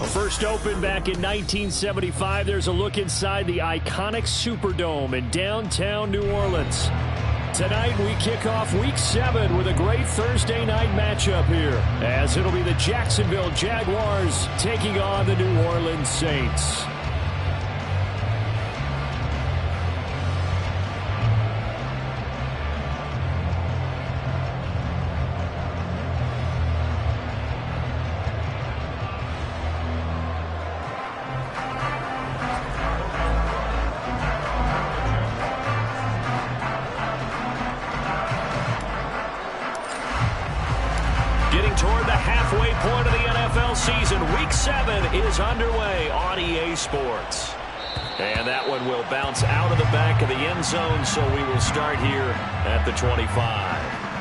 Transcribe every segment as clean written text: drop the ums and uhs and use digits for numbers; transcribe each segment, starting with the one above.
First opened back in 1975, there's a look inside the iconic Superdome in downtown New Orleans. Tonight we kick off Week 7 with a great Thursday night matchup here, as it'll be the Jacksonville Jaguars taking on the New Orleans Saints. Toward the halfway point of the NFL season, Week 7 is underway on EA Sports. And that one will bounce out of the back of the end zone, so we will start here at the 25.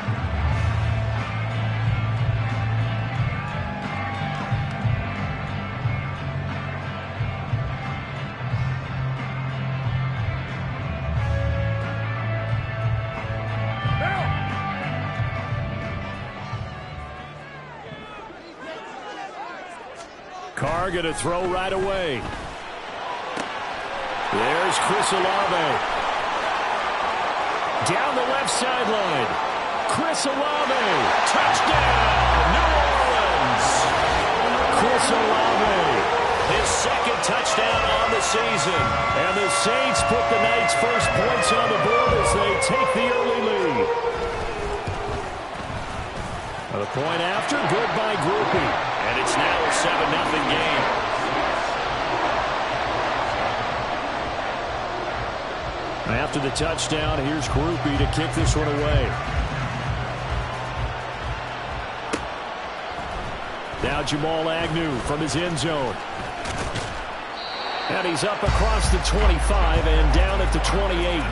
Carr going to throw right away. There's Chris Olave. Down the left sideline. Chris Olave. Touchdown, New Orleans. Chris Olave. His second touchdown on the season. And the Saints put the night's first points on the board as they take the early lead. The point after, good by Groupie. And it's now a 7-0 game. After the touchdown, here's Groupie to kick this one away. Now Jamal Agnew from his end zone. And he's up across the 25 and down at the 28.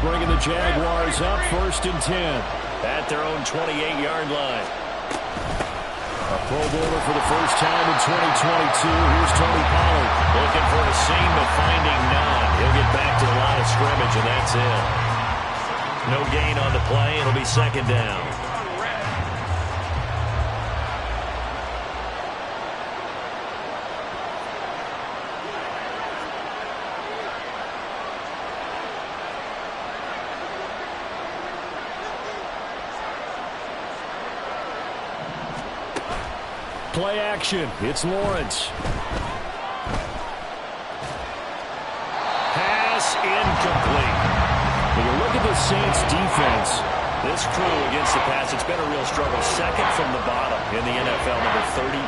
Bringing the Jaguars up 1st and 10 at their own 28-yard line. A Pro Bowler for the first time in 2022. Here's Tony Pollard. Looking for a seam, but finding none. He'll get back to the line of scrimmage, and that's it. No gain on the play. It'll be 2nd down. Play action. It's Lawrence. Pass incomplete. When you look at the Saints defense, this crew against the pass, it's been a real struggle. Second from the bottom in the NFL, number 31.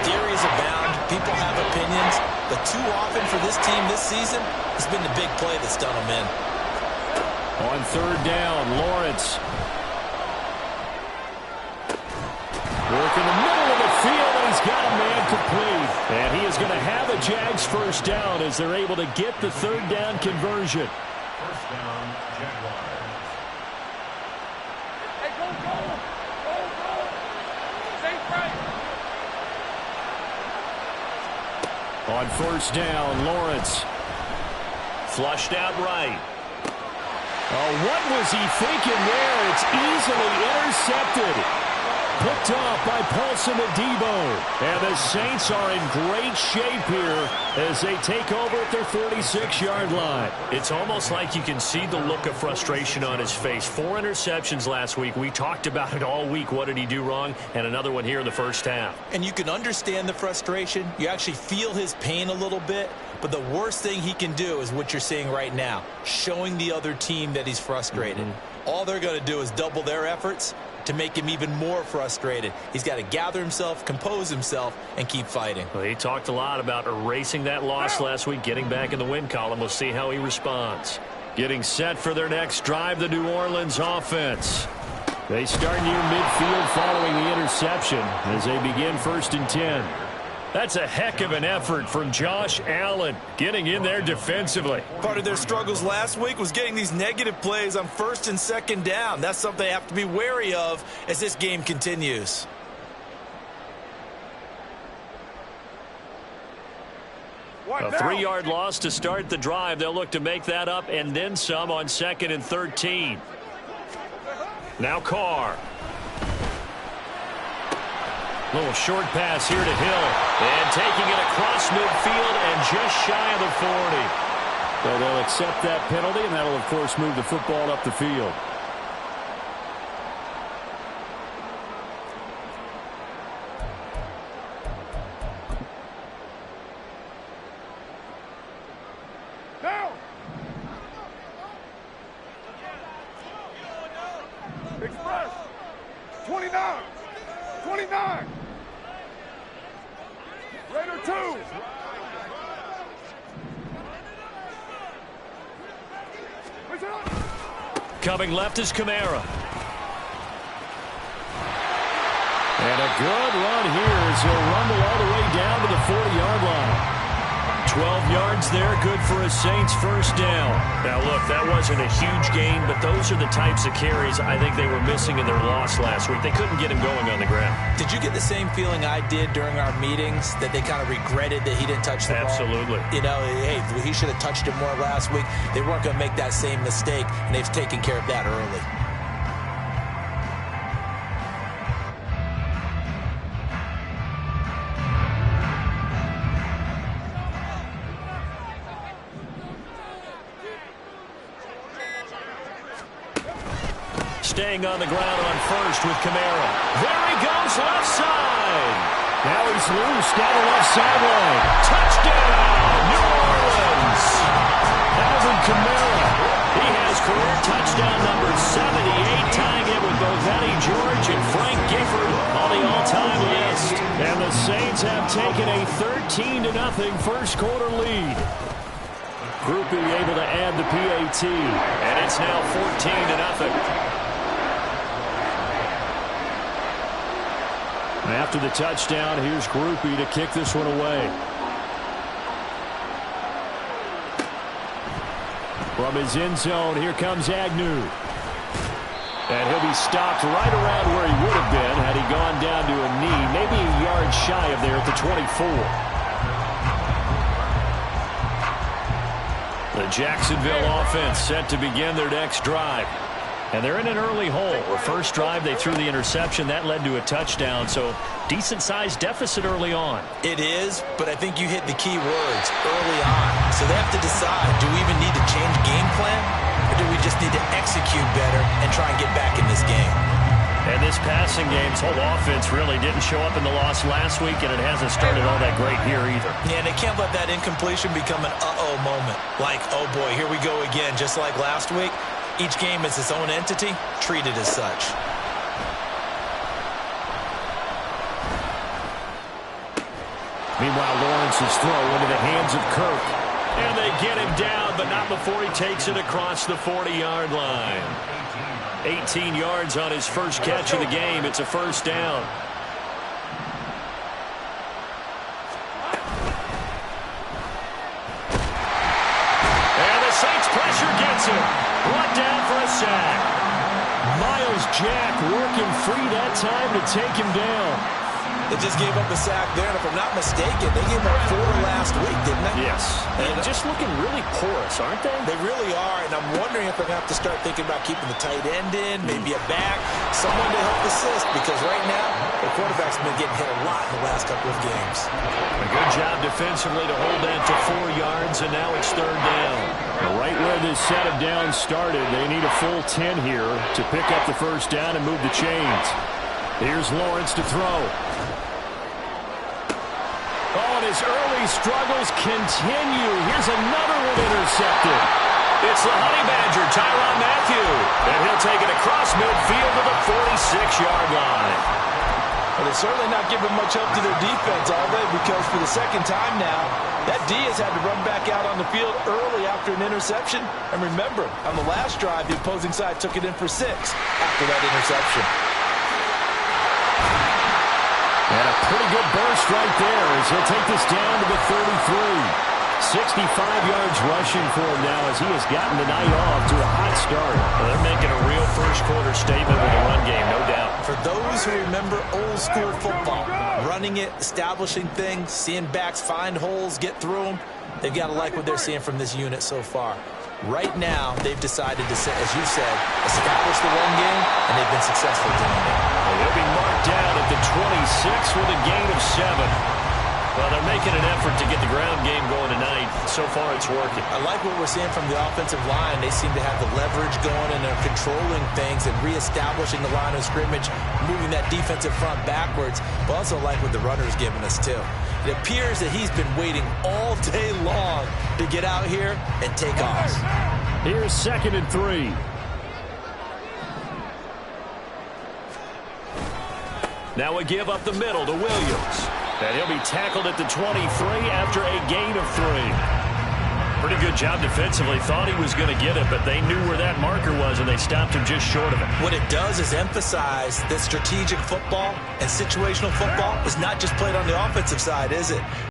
Theories abound. People have opinions. But too often for this team this season, it's been the big play that's done them in. On 3rd down, Lawrence. Work in the middle of the field, and he's got a man complete. And he is going to have a Jags first down as they're able to get the 3rd down conversion. First down, Jaguars. Hey, go. Safe right. On 1st down, Lawrence. Flushed out right. Oh, what was he thinking there? It's easily intercepted. Picked off by Paulson Adebo. And the Saints are in great shape here as they take over at their 46-yard line. It's almost like you can see the look of frustration on his face. 4 interceptions last week. We talked about it all week. What did he do wrong? And another one here in the first half. And you can understand the frustration. You actually feel his pain a little bit. But the worst thing he can do is what you're seeing right now, showing the other team that he's frustrated. All they're going to do is double their efforts to make him even more frustrated. He's got to gather himself, compose himself, and keep fighting. Well, he talked a lot about erasing that loss last week, getting back in the win column. We'll see how he responds. Getting set for their next drive, the New Orleans offense. They start near midfield following the interception as they begin 1st and 10. That's a heck of an effort from Josh Allen, getting in there defensively. Part of their struggles last week was getting these negative plays on 1st and 2nd down. That's something they have to be wary of as this game continues. A 3-yard loss to start the drive. They'll look to make that up and then some on 2nd and 13. Now Carr. Little short pass here to Hill. And taking it across midfield and just shy of the 40. So they'll accept that penalty, and that'll, of course, move the football up the field. Down! Express! 29! 29! Raider 2! Coming left is Kamara. And a good run here as he'll rumble all the way down to the 40-yard line. 12 yards there, good for a Saints first down. Now, look, that wasn't a huge gain, but those are the types of carries I think they were missing in their loss last week. They couldn't get him going on the ground. Did you get the same feeling I did during our meetings, that they kind of regretted that he didn't touch the ball? Absolutely. You know, hey, he should have touched it more last week. They weren't going to make that same mistake, and they've taken care of that early. Staying on the ground on first with Kamara. There he goes, left side. Now he's loose down the left sideline. Touchdown, New Orleans. Alvin Kamara. He has career touchdown number 78, tying it with both Eddie George and Frank Gifford on the all-time list. And the Saints have taken a 13-0 first quarter lead. Groupie able to add the PAT. And it's now 14-0. After the touchdown, here's Groupie to kick this one away. From his end zone, here comes Agnew. And he'll be stopped right around where he would have been had he gone down to a knee, maybe a yard shy of there at the 24. The Jacksonville offense set to begin their next drive. And they're in an early hole. The first drive, they threw the interception. That led to a touchdown, so decent-sized deficit early on. It is, but I think you hit the key words early on. So they have to decide, do we even need to change game plan, or do we just need to execute better and try and get back in this game? And this passing game's whole offense really didn't show up in the loss last week, and it hasn't started all that great here either. Yeah, and they can't let that incompletion become an uh-oh moment. Like, oh boy, here we go again, just like last week. Each game is its own entity, treated as such. Meanwhile, Lawrence's throw into the hands of Kirk. And they get him down, but not before he takes it across the 40-yard line. 18 yards on his first catch of the game. It's a first down. And the Saints pressure gets him. Brought down for a sack. Miles Jack working free that time to take him down. They just gave up a sack there, and if I'm not mistaken, they gave up 4 last week, didn't they? Yes. And just looking really porous, aren't they? They really are, and I'm wondering if they're going to have to start thinking about keeping the tight end in, maybe a back, someone to help assist, because right now, the quarterback's been getting hit a lot in the last couple of games. A good job defensively to hold that to 4 yards, and now it's third down. Right where this set of downs started, they need a full 10 here to pick up the first down and move the chains. Here's Lawrence to throw. Oh, and his early struggles continue. Here's another one intercepted. It's the Honey Badger, Tyrann Mathieu. And he'll take it across midfield to the 46-yard line. Well, they're certainly not giving much help to their defense, are they? Because for the second time now, that D has had to run back out on the field early after an interception. And remember, on the last drive, the opposing side took it in for 6 after that interception. And a pretty good burst right there as he'll take this down to the 33. 65 yards rushing for him now as he has gotten the night off to a hot start. Well, they're making a real first-quarter statement with the run game, no doubt. For those who remember old-school football, running it, establishing things, seeing backs find holes, get through them, they've got to like what they're seeing from this unit so far. Right now, they've decided to, as you said, establish the run game, and they've been successful doing it. Well, they'll be marked down at the 27. 6 with a gain of 7. Well, they're making an effort to get the ground game going tonight. So far, it's working. I like what we're seeing from the offensive line. They seem to have the leverage going, and they're controlling things and reestablishing the line of scrimmage, moving that defensive front backwards. But also like what the runner's giving us, too. It appears that he's been waiting all day long to get out here and take off. Here's 2nd and 3. Now a give up the middle to Williams. And he'll be tackled at the 23 after a gain of 3. Pretty good job defensively. Thought he was going to get it, but they knew where that marker was, and they stopped him just short of it. What it does is emphasize that strategic football and situational football is not just played on the offensive side, is it?